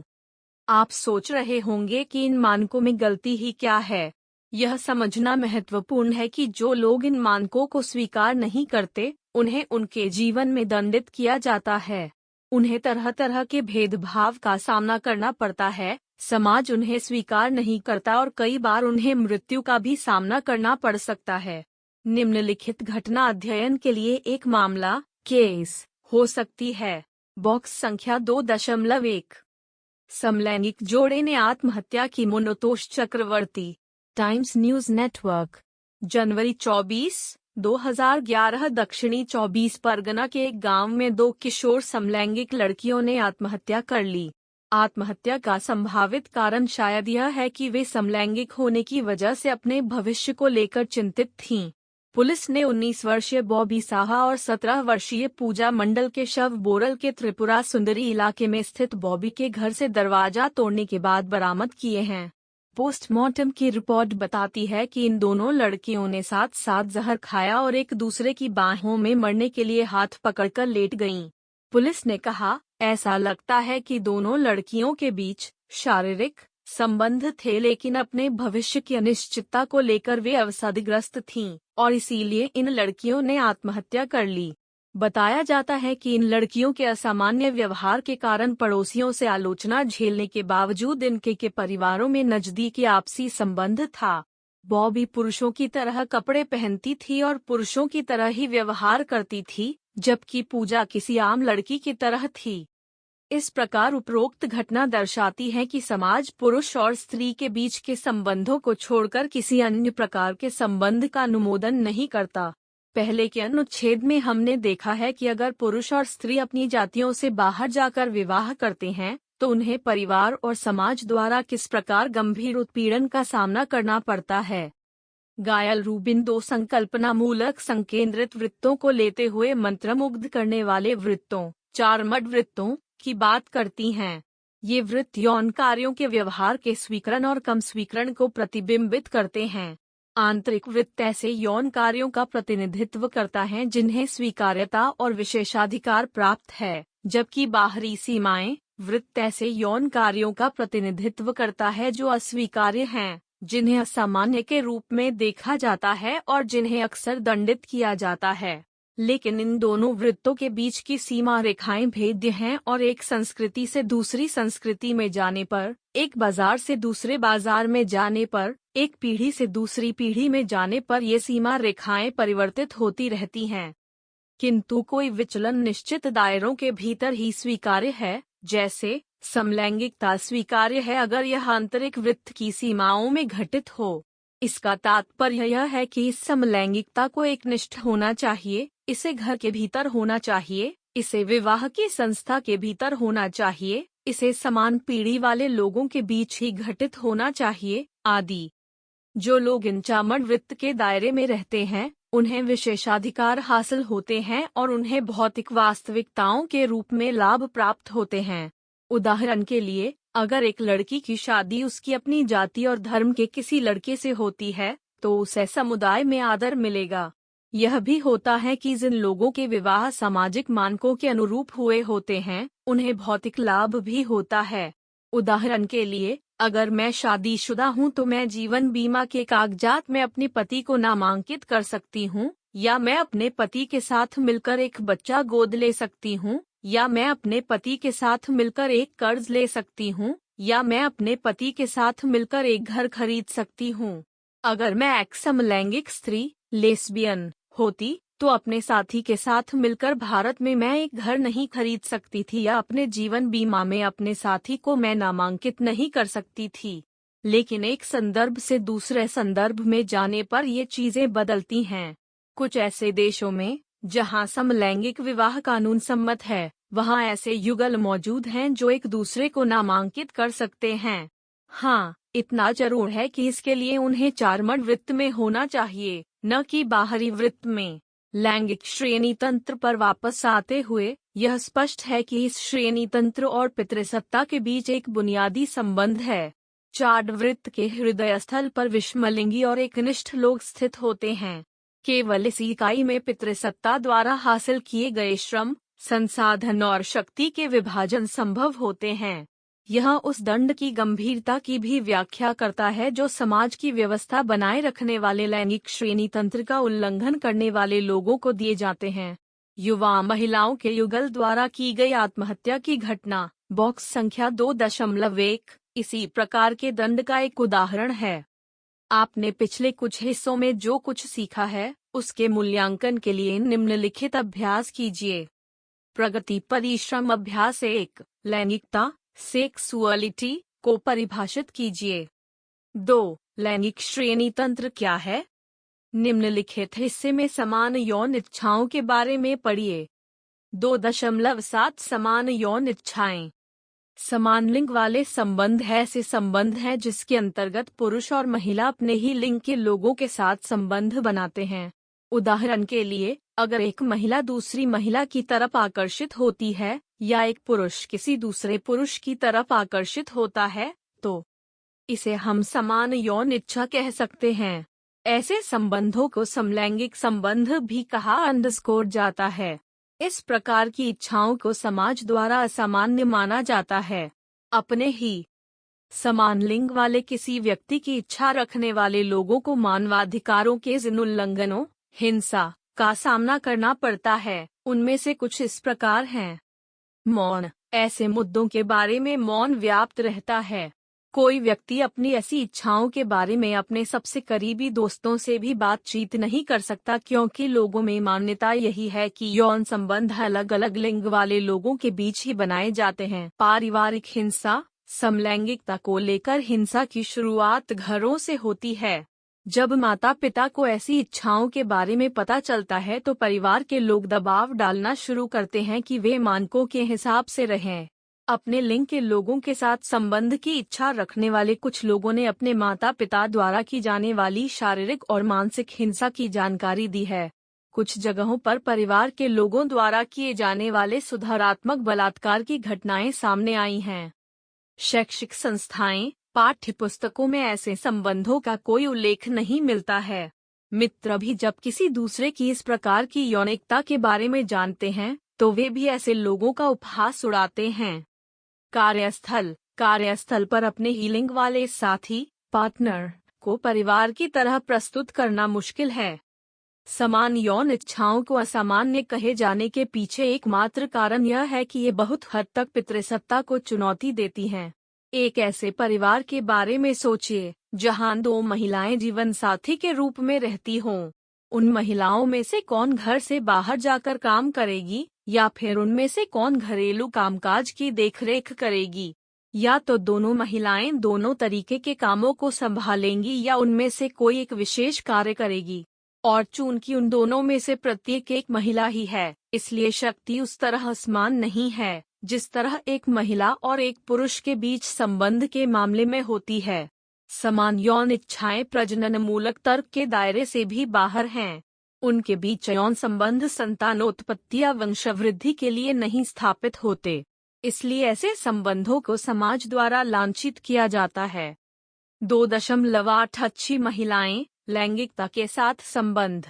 आप सोच रहे होंगे कि इन मानकों में गलती ही क्या है। यह समझना महत्वपूर्ण है कि जो लोग इन मानकों को स्वीकार नहीं करते, उन्हें उनके जीवन में दंडित किया जाता है। उन्हें तरह तरह के भेदभाव का सामना करना पड़ता है। समाज उन्हें स्वीकार नहीं करता और कई बार उन्हें मृत्यु का भी सामना करना पड़ सकता है। निम्नलिखित घटना अध्ययन के लिए एक मामला केस हो सकती है। बॉक्स संख्या 2.1। समलैंगिक जोड़े ने आत्महत्या की। Manotosh Chakraborty. Times News Network. जनवरी 24, 2011। दक्षिणी 24 परगना के एक गांव में 2 किशोर समलैंगिक लड़कियों ने आत्महत्या कर ली। आत्महत्या का संभावित कारण शायद यह है कि वे समलैंगिक होने की वजह से अपने भविष्य को लेकर चिंतित थीं। पुलिस ने 19 वर्षीय बॉबी साहा और 17 वर्षीय पूजा मंडल के शव बोरल के त्रिपुरा सुंदरी इलाके में स्थित बॉबी के घर से दरवाजा तोड़ने के बाद बरामद किए हैं। पोस्टमार्टम की रिपोर्ट बताती है कि इन दोनों लड़कियों ने साथ साथ जहर खाया और एक दूसरे की बाहों में मरने के लिए हाथ पकड़कर लेट गईं। पुलिस ने कहा, ऐसा लगता है कि दोनों लड़कियों के बीच शारीरिक संबंध थे, लेकिन अपने भविष्य की अनिश्चितता को लेकर वे अवसादग्रस्त थीं और इसीलिए इन लड़कियों ने आत्महत्या कर ली। बताया जाता है कि इन लड़कियों के असामान्य व्यवहार के कारण पड़ोसियों से आलोचना झेलने के बावजूद इनके परिवारों में नजदीकी आपसी संबंध था। बॉबी पुरुषों की तरह कपड़े पहनती थी और पुरुषों की तरह ही व्यवहार करती थी, जबकि पूजा किसी आम लड़की की तरह थी। इस प्रकार उपरोक्त घटना दर्शाती है कि समाज पुरुष और स्त्री के बीच के संबंधों को छोड़कर किसी अन्य प्रकार के संबंध का अनुमोदन नहीं करता। पहले के अनुच्छेद में हमने देखा है कि अगर पुरुष और स्त्री अपनी जातियों से बाहर जाकर विवाह करते हैं, तो उन्हें परिवार और समाज द्वारा किस प्रकार गंभीर उत्पीड़न का सामना करना पड़ता है। गायल रूबिन 2 संकल्पनामूलक संकेंद्रित वृत्तों को लेते हुए मंत्रमुग्ध करने वाले वृत्तों, 4 मड वृत्तों की बात करती हैं। ये वृत्त यौन कार्यों के व्यवहार के स्वीकरण और कम स्वीकरण को प्रतिबिंबित करते हैं। आंतरिक वृत्त ऐसे यौन कार्यों का प्रतिनिधित्व करता है जिन्हें स्वीकार्यता और विशेषाधिकार प्राप्त है, जबकि बाहरी सीमाएं वृत्त ऐसे यौन कार्यों का प्रतिनिधित्व करता है जो अस्वीकार्य हैं, जिन्हें असामान्य के रूप में देखा जाता है और जिन्हें अक्सर दंडित किया जाता है। लेकिन इन दोनों वृत्तों के बीच की सीमा रेखाएं भेद्य हैं और एक संस्कृति से दूसरी संस्कृति में जाने पर, एक बाजार से दूसरे बाजार में जाने पर, एक पीढ़ी से दूसरी पीढ़ी में जाने पर ये सीमा रेखाएं परिवर्तित होती रहती हैं। किंतु कोई विचलन निश्चित दायरों के भीतर ही स्वीकार्य है, जैसे समलैंगिकता स्वीकार्य है अगर यह आंतरिक वृत्त की सीमाओं में घटित हो। इसका तात्पर्य यह है कि इस समलैंगिकता को एकनिष्ठ होना चाहिए, इसे घर के भीतर होना चाहिए, इसे विवाह की संस्था के भीतर होना चाहिए, इसे समान पीढ़ी वाले लोगों के बीच ही घटित होना चाहिए, आदि। जो लोग इन चामड़ वृत्त के दायरे में रहते हैं, उन्हें विशेषाधिकार हासिल होते हैं और उन्हें भौतिक वास्तविकताओं के रूप में लाभ प्राप्त होते हैं। उदाहरण के लिए, अगर एक लड़की की शादी उसकी अपनी जाति और धर्म के किसी लड़के से होती है, तो उसे समुदाय में आदर मिलेगा। यह भी होता है कि जिन लोगों के विवाह सामाजिक मानकों के अनुरूप हुए होते हैं, उन्हें भौतिक लाभ भी होता है। उदाहरण के लिए, अगर मैं शादीशुदा हूँ तो मैं जीवन बीमा के कागजात में अपने पति को नामांकित कर सकती हूँ, या मैं अपने पति के साथ मिलकर एक बच्चा गोद ले सकती हूँ, या मैं अपने पति के साथ मिलकर एक कर्ज ले सकती हूँ, या मैं अपने पति के साथ मिलकर एक घर खरीद सकती हूँ। अगर मैं एक समलैंगिक स्त्री, लेस्बियन, होती तो अपने साथी के साथ मिलकर भारत में मैं एक घर नहीं खरीद सकती थी, या अपने जीवन बीमा में अपने साथी को मैं नामांकित नहीं कर सकती थी। लेकिन एक संदर्भ से दूसरे संदर्भ में जाने पर ये चीजें बदलती हैं। कुछ ऐसे देशों में जहां समलैंगिक विवाह कानून सम्मत है, वहां ऐसे युगल मौजूद हैं जो एक दूसरे को नामांकित कर सकते हैं। हाँ, इतना जरूर है कि इसके लिए उन्हें चार्मड़ वृत्त में होना चाहिए, न कि बाहरी वृत्त में। लैंगिक श्रेणी तंत्र पर वापस आते हुए, यह स्पष्ट है कि इस श्रेणी तंत्र और पितृसत्ता के बीच एक बुनियादी संबंध है। चार्ड वृत्त के हृदय स्थल पर विषमलिंगी और एकनिष्ठ लोग स्थित होते हैं। केवल इस इकाई में पितृसत्ता द्वारा हासिल किए गए श्रम, संसाधन और शक्ति के विभाजन संभव होते हैं। यह उस दंड की गंभीरता की भी व्याख्या करता है जो समाज की व्यवस्था बनाए रखने वाले लैंगिक श्रेणी तंत्र का उल्लंघन करने वाले लोगों को दिए जाते हैं। युवा महिलाओं के युगल द्वारा की गई आत्महत्या की घटना, बॉक्स संख्या 2.1, इसी प्रकार के दंड का एक उदाहरण है। आपने पिछले कुछ हिस्सों में जो कुछ सीखा है, उसके मूल्यांकन के लिए निम्नलिखित अभ्यास कीजिए। प्रगति परिश्रम अभ्यास 1, लैंगिकता, सेक्सुअलिटी को परिभाषित कीजिए। 2, लैंगिक श्रेणी तंत्र क्या है? निम्नलिखित हिस्से में समान यौन इच्छाओं के बारे में पढ़िए। 2.7 समान यौन इच्छाएं। समान लिंग वाले संबंध ऐसे संबंध हैं जिसके अंतर्गत पुरुष और महिला अपने ही लिंग के लोगों के साथ संबंध बनाते हैं। उदाहरण के लिए, अगर एक महिला दूसरी महिला की तरफ आकर्षित होती है, या एक पुरुष किसी दूसरे पुरुष की तरफ आकर्षित होता है, तो इसे हम समान यौन इच्छा कह सकते हैं। ऐसे संबंधों को समलैंगिक संबंध भी कहा अंडरस्कोर जाता है। इस प्रकार की इच्छाओं को समाज द्वारा असामान्य माना जाता है। अपने ही समान लिंग वाले किसी व्यक्ति की इच्छा रखने वाले लोगों को मानवाधिकारों के जिन उल्लंघनों, हिंसा का सामना करना पड़ता है, उनमें से कुछ इस प्रकार हैं। मौन, ऐसे मुद्दों के बारे में मौन व्याप्त रहता है। कोई व्यक्ति अपनी ऐसी इच्छाओं के बारे में अपने सबसे करीबी दोस्तों से भी बातचीत नहीं कर सकता, क्योंकि लोगों में मान्यता यही है कि यौन संबंध अलग अलग लिंग वाले लोगों के बीच ही बनाए जाते हैं। पारिवारिक हिंसा, समलैंगिकता को लेकर हिंसा की शुरुआत घरों से होती है। जब माता पिता को ऐसी इच्छाओं के बारे में पता चलता है तो परिवार के लोग दबाव डालना शुरू करते हैं कि वे मानकों के हिसाब से रहें। अपने लिंग के लोगों के साथ संबंध की इच्छा रखने वाले कुछ लोगों ने अपने माता पिता द्वारा की जाने वाली शारीरिक और मानसिक हिंसा की जानकारी दी है। कुछ जगहों पर परिवार के लोगों द्वारा किए जाने वाले सुधारात्मक बलात्कार की घटनाएं सामने आई हैं। शैक्षिक संस्थाएं, पाठ्यपुस्तकों में ऐसे संबंधों का कोई उल्लेख नहीं मिलता है। मित्र भी जब किसी दूसरे की इस प्रकार की यौनिकता के बारे में जानते हैं, तो वे भी ऐसे लोगों का उपहास उड़ाते हैं। कार्यस्थल पर अपने ही लिंग वाले साथी, पार्टनर को परिवार की तरह प्रस्तुत करना मुश्किल है। समान यौन इच्छाओं को असामान्य कहे जाने के पीछे एकमात्र कारण यह है कि ये बहुत हद तक पितृसत्ता को चुनौती देती हैं। एक ऐसे परिवार के बारे में सोचिए जहां 2 महिलाएं जीवन साथी के रूप में रहती हों। उन महिलाओं में से कौन घर से बाहर जाकर काम करेगी, या फिर उनमें से कौन घरेलू कामकाज की देखरेख करेगी? या तो दोनों महिलाएं दोनों तरीके के कामों को संभालेंगी या उनमें से कोई एक विशेष कार्य करेगी। और चूंकि उन दोनों में से प्रत्येक एक महिला ही है, इसलिए शक्ति उस तरह समान नहीं है जिस तरह एक महिला और एक पुरुष के बीच संबंध के मामले में होती है। समान यौन इच्छाएं प्रजनन मूलक तर्क के दायरे से भी बाहर हैं। उनके बीच यौन संबंध संतानोत्पत्ति या वंशवृद्धि के लिए नहीं स्थापित होते, इसलिए ऐसे संबंधों को समाज द्वारा लांछित किया जाता है। 2.8 अच्छी महिलाएं, लैंगिकता के साथ संबंध।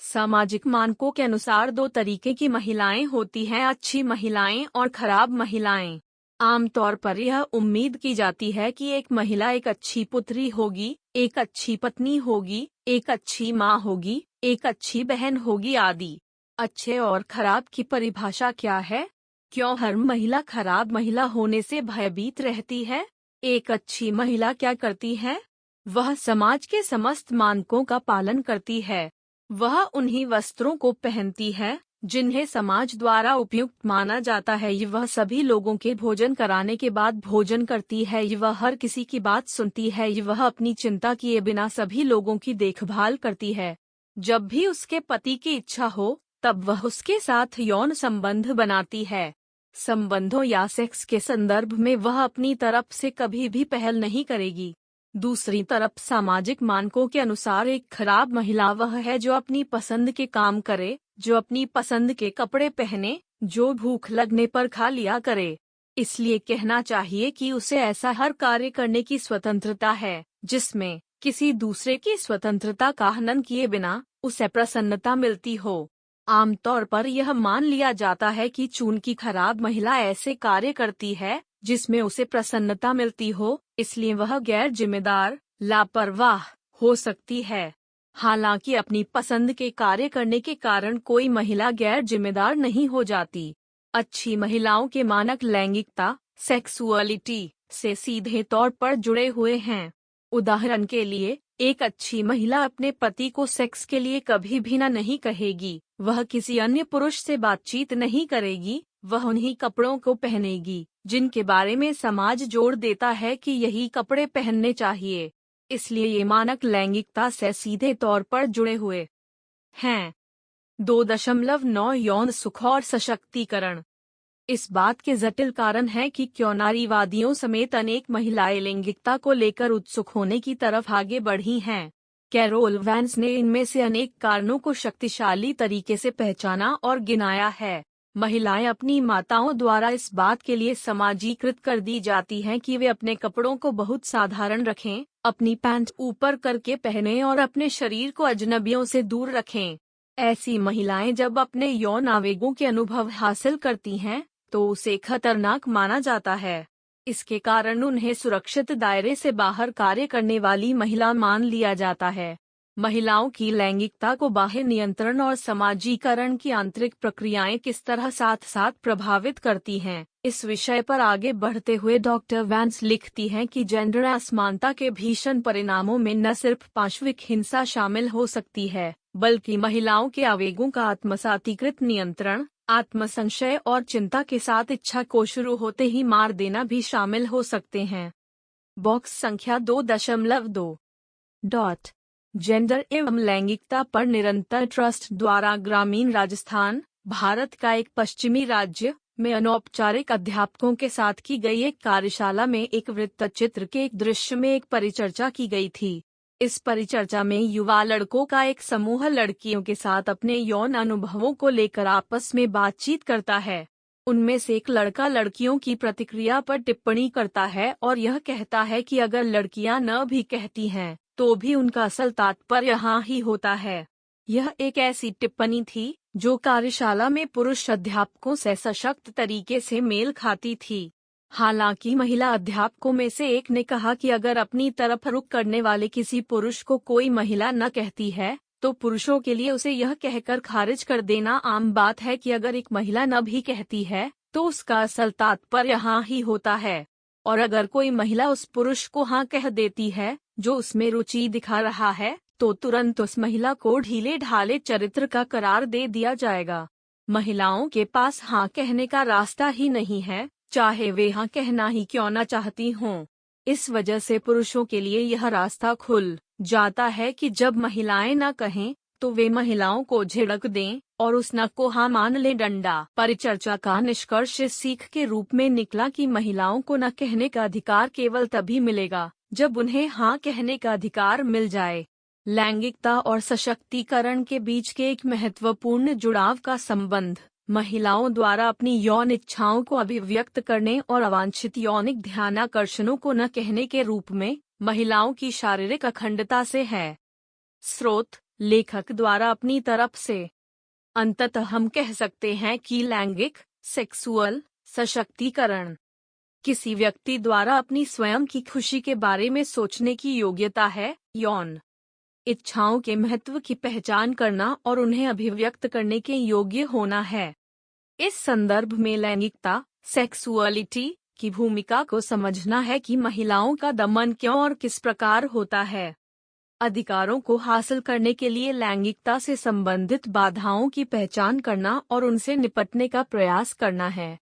सामाजिक मानकों के अनुसार दो तरीके की महिलाएं होती हैं, अच्छी महिलाएं और खराब महिलाएं। आमतौर पर यह उम्मीद की जाती है कि एक महिला एक अच्छी पुत्री होगी, एक अच्छी पत्नी होगी, एक अच्छी माँ होगी, एक अच्छी बहन होगी आदि। अच्छे और खराब की परिभाषा क्या है? क्यों हर महिला खराब महिला होने से भयभीत रहती है? एक अच्छी महिला क्या करती है? वह समाज के समस्त मानकों का पालन करती है। वह उन्हीं वस्त्रों को पहनती है जिन्हें समाज द्वारा उपयुक्त माना जाता है। वह सभी लोगों के भोजन कराने के बाद भोजन करती है। वह हर किसी की बात सुनती है। वह अपनी चिंता किए बिना सभी लोगों की देखभाल करती है। जब भी उसके पति की इच्छा हो, तब वह उसके साथ यौन संबंध बनाती है। संबंधों या सेक्स के संदर्भ में वह अपनी तरफ से कभी भी पहल नहीं करेगी। दूसरी तरफ सामाजिक मानकों के अनुसार एक खराब महिला वह है जो अपनी पसंद के काम करे, जो अपनी पसंद के कपड़े पहने, जो भूख लगने पर खा लिया करे। इसलिए कहना चाहिए कि उसे ऐसा हर कार्य करने की स्वतंत्रता है जिसमें किसी दूसरे की स्वतंत्रता का हनन किए बिना उसे प्रसन्नता मिलती हो। आमतौर पर यह मान लिया जाता है कि चूंकि खराब महिला ऐसे कार्य करती है जिसमें उसे प्रसन्नता मिलती हो, इसलिए वह गैर जिम्मेदार, लापरवाह हो सकती है। हालांकि अपनी पसंद के कार्य करने के कारण कोई महिला गैर जिम्मेदार नहीं हो जाती। अच्छी महिलाओं के मानक लैंगिकता, सेक्सुअलिटी से सीधे तौर पर जुड़े हुए हैं। उदाहरण के लिए, एक अच्छी महिला अपने पति को सेक्स के लिए कभी भी ना नहीं कहेगी। वह किसी अन्य पुरुष से बातचीत नहीं करेगी। वह उन्हीं कपड़ों को पहनेगी जिनके बारे में समाज जोर देता है कि यही कपड़े पहनने चाहिए। इसलिए ये मानक लैंगिकता से सीधे तौर पर जुड़े हुए हैं। 2.9 यौन सुख और सशक्तिकरण। इस बात के जटिल कारण है कि क्यों नारीवादियों समेत अनेक महिलाएं लैंगिकता को लेकर उत्सुक होने की तरफ आगे बढ़ी हैं। कैरोल वैंस ने इनमें से अनेक कारणों को शक्तिशाली तरीके से पहचाना और गिनाया है। महिलाएं अपनी माताओं द्वारा इस बात के लिए समाजीकृत कर दी जाती हैं कि वे अपने कपड़ों को बहुत साधारण रखें, अपनी पैंट ऊपर करके पहनें और अपने शरीर को अजनबियों से दूर रखें। ऐसी महिलाएं जब अपने यौन आवेगों के अनुभव हासिल करती हैं, तो उसे खतरनाक माना जाता है। इसके कारण उन्हें सुरक्षित दायरे से बाहर कार्य करने वाली महिला मान लिया जाता है। महिलाओं की लैंगिकता को बाह्य नियंत्रण और समाजीकरण की आंतरिक प्रक्रियाएं किस तरह साथ साथ प्रभावित करती हैं, इस विषय पर आगे बढ़ते हुए डॉक्टर वैंस लिखती हैं कि जेंडर असमानता के भीषण परिणामों में न सिर्फ पाशविक हिंसा शामिल हो सकती है, बल्कि महिलाओं के आवेगों का आत्मसातीकृत नियंत्रण, आत्मसंशय और चिंता के साथ इच्छा को शुरू होते ही मार देना भी शामिल हो सकते हैं। बॉक्स संख्या 2.2 जेंडर एवं लैंगिकता पर निरंतर ट्रस्ट द्वारा ग्रामीण राजस्थान, भारत का एक पश्चिमी राज्य में अनौपचारिक अध्यापकों के साथ की गई एक कार्यशाला में एक वृत्तचित्र के एक दृश्य में एक परिचर्चा की गई थी। इस परिचर्चा में युवा लड़कों का एक समूह लड़कियों के साथ अपने यौन अनुभवों को लेकर आपस में बातचीत करता है। उनमें से एक लड़का लड़कियों की प्रतिक्रिया पर टिप्पणी करता है और यह कहता है कि अगर लड़कियां न भी कहती हैं, तो भी उनका असल तात्पर्य यहाँ ही होता है। यह एक ऐसी टिप्पणी थी जो कार्यशाला में पुरुष अध्यापकों से सशक्त तरीके से मेल खाती थी। हालांकि महिला अध्यापकों में से एक ने कहा कि अगर अपनी तरफ रुख करने वाले किसी पुरुष को कोई महिला न कहती है, तो पुरुषों के लिए उसे यह कहकर खारिज कर देना आम बात है कि अगर एक महिला न भी कहती है, तो उसका असल तात्पर्य यहाँ ही होता है। और अगर कोई महिला उस पुरुष को हाँ कह देती है जो उसमें रुचि दिखा रहा है, तो तुरंत उस महिला को ढीले ढाले चरित्र का करार दे दिया जाएगा। महिलाओं के पास हाँ कहने का रास्ता ही नहीं है, चाहे वे हाँ कहना ही क्यों न चाहती हों। इस वजह से पुरुषों के लिए यह रास्ता खुल जाता है कि जब महिलाएं न कहें तो वे महिलाओं को झिड़क दें और उस न को हाँ मान ले डंडा। परिचर्चा का निष्कर्ष इस सीख के रूप में निकला कि महिलाओं को न कहने का अधिकार केवल तभी मिलेगा जब उन्हें हाँ कहने का अधिकार मिल जाए। लैंगिकता और सशक्तिकरण के बीच के एक महत्वपूर्ण जुड़ाव का संबंध महिलाओं द्वारा अपनी यौन इच्छाओं को अभिव्यक्त करने और अवांछित यौनिक ध्यानाकर्षणों को न कहने के रूप में महिलाओं की शारीरिक अखंडता से है। स्रोत लेखक द्वारा अपनी तरफ से। अंततः हम कह सकते हैं कि लैंगिक सेक्सुअल सशक्तिकरण किसी व्यक्ति द्वारा अपनी स्वयं की खुशी के बारे में सोचने की योग्यता है, यौन इच्छाओं के महत्व की पहचान करना और उन्हें अभिव्यक्त करने के योग्य होना है। इस संदर्भ में लैंगिकता सेक्सुअलिटी की भूमिका को समझना है कि महिलाओं का दमन क्यों और किस प्रकार होता है। अधिकारों को हासिल करने के लिए लैंगिकता से संबंधित बाधाओं की पहचान करना और उनसे निपटने का प्रयास करना है।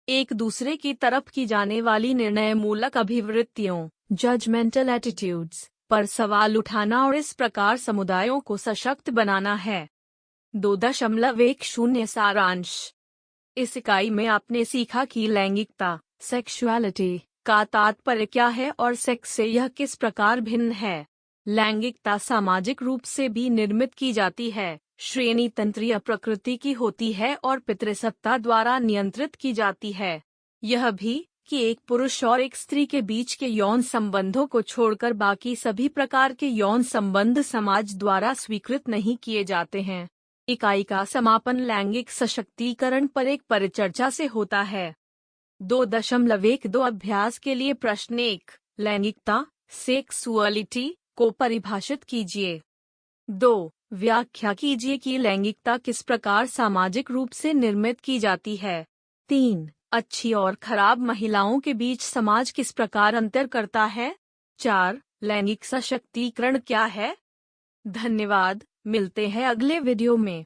एक दूसरे की तरफ की जाने वाली निर्णयमूलक अभिवृत्तियों जजमेंटल एटीट्यूड्स पर सवाल उठाना और इस प्रकार समुदायों को सशक्त बनाना है। 2.10 सारांश। इस इकाई में आपने सीखा कि लैंगिकता सेक्सुअलिटी का तात्पर्य क्या है और सेक्स से यह किस प्रकार भिन्न है। लैंगिकता सामाजिक रूप से भी निर्मित की जाती है, श्रेणी तंत्रीय प्रकृति की होती है और पितृसत्ता द्वारा नियंत्रित की जाती है। यह भी कि एक पुरुष और एक स्त्री के बीच के यौन संबंधों को छोड़कर बाकी सभी प्रकार के यौन संबंध समाज द्वारा स्वीकृत नहीं किए जाते हैं। इकाई का समापन लैंगिक सशक्तिकरण पर एक परिचर्चा से होता है। 2.12 अभ्यास के लिए प्रश्न 1 लैंगिकता सेक्सुअलिटी को परिभाषित कीजिए। 2 व्याख्या कीजिए कि लैंगिकता किस प्रकार सामाजिक रूप से निर्मित की जाती है। 3 अच्छी और खराब महिलाओं के बीच समाज किस प्रकार अंतर करता है। 4 लैंगिक सशक्तिकरण क्या है। धन्यवाद, मिलते हैं अगले वीडियो में।